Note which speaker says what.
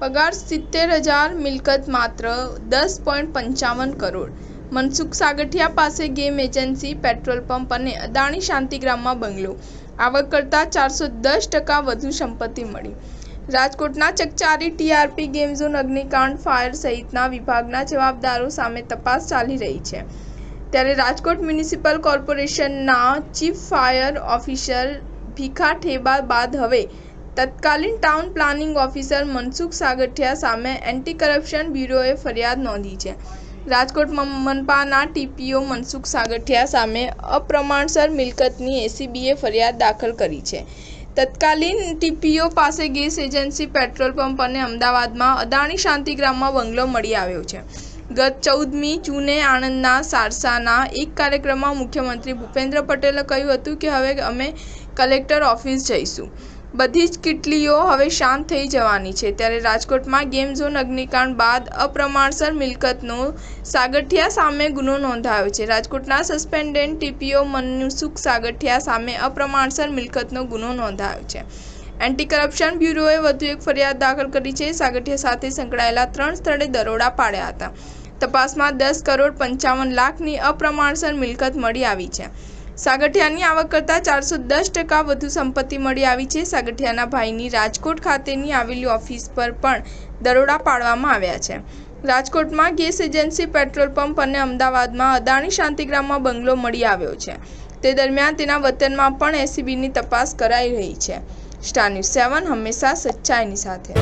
Speaker 1: પગાર 70,000, મિલકત માત્ર 10.55 કરોડ. મનસુખ સાગઠિયા પાસે ગેમ એજન્સી, પેટ્રોલ પંપ અને અદાણી શાંતિગ્રામમાં બંગલો. આવક કરતાં 410% વધુ સંપત્તિ મળી. રાજકોટના ચકચારી ટીઆરપી ગેમ ઝોન અગ્નિકાંડ, ફાયર સહિતના વિભાગના જવાબદારો સામે તપાસ ચાલી રહી છે. ત્યારે રાજકોટ મ્યુનિસિપલ કોર્પોરેશનના chief fire officer Bhikha Theba બાદ હવે તત્કાલીન town planning officer Mansukh Sagathiya સામે એન્ટી કરપ્શન બ્યુરોએ ફરિયાદ નોંધી છે. રાજકોટ મનપાના ટીપીઓ મનસુખ સાગઠિયા સામે અપ્રમાણસર મિલકતની એસીબીએ ફરિયાદ દાખલ કરી છે. તત્કાલીન ટીપીઓ પાસે ગેસ એજન્સી, પેટ્રોલ પંપ અને અમદાવાદમાં અદાણી શાંતિગ્રામમાં બંગલો મળી આવ્યો છે. ગત 14મી જૂને આણંદના સારસાના એક કાર્યક્રમમાં મુખ્યમંત્રી ભૂપેન્દ્ર પટેલે કહ્યું હતું કે હવે અમે કલેક્ટર ઓફિસ જઈશું. બધી જ કિટલીઓ હવે શાંત થઈ જવાની છે. ત્યારે રાજકોટમાં ગેમ ઝોન અગ્નિકાંડ બાદ અપ્રમાણસર મિલકતનો સાગઠિયા સામે ગુનો નોંધાયો છે. રાજકોટના સસ્પેન્ડેડ ટીપીઓ મનસુખ સાગઠિયા સામે અપ્રમાણસર મિલકતનો ગુનો નોંધાયો છે. એન્ટી કરપ્શન બ્યુરોએ વધુ એક ફરિયાદ દાખલ કરી છે. સાગઠિયા સાથે સંકળાયેલા 3 સ્થળે દરોડા પાડ્યા હતા. તપાસમાં 10,55,00,000ની અપ્રમાણસર મિલકત મળી આવી છે. સાગઠિયાની આવક કરતાં 410% વધુ સંપત્તિ મળી આવી છે. સાગઠિયાના ભાઈની રાજકોટ ખાતેની આવેલી ઓફિસ પર પણ દરોડા પાડવામાં આવ્યા છે. રાજકોટમાં ગેસ એજન્સી, પેટ્રોલ પંપ અને અમદાવાદમાં અદાણી શાંતિગ્રામમાં બંગલો મળી આવ્યો છે. તે દરમિયાન તેના વતનમાં પણ એસીબીની તપાસ કરાઈ રહી છે. સ્ટાર ન્યૂઝ 7 હંમેશા સચ્ચાઈની સાથે.